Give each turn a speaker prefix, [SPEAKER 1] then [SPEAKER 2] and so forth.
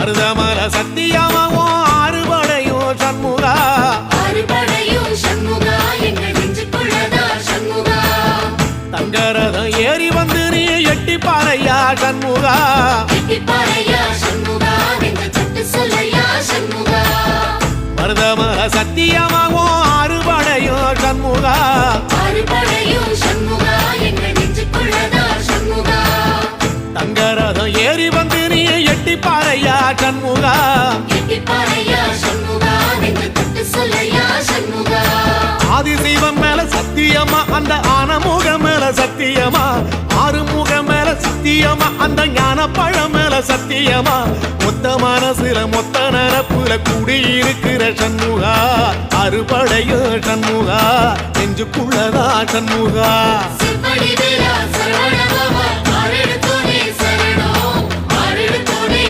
[SPEAKER 1] மருதமர சத்தியமாவும் ஆறுபடையும் சண்முகா தங்கரதம் ஏறி வந்து நீ எட்டி பாறையா சண்முகா மருதமர சத்தியமாவும் ஆறுபடையும் சண்முகா தங்கரதம் ஏறி வந்து நீ எட்டி பாறையா சண்முகா ஆதிசைவம் மேல சத்தியமா அந்த ஆனமுகம் மேல சத்தியமா ஆறுமுகம் மேல சத்தியமா அந்த ஞான பழம் மேல சத்தியமா மொத்த மனசுல மொத்த நரப்புல குடியிருக்கிற சண்முகா அறுபடையும் சண்முகா நெஞ்சுக்குள்ளதா சண்முகா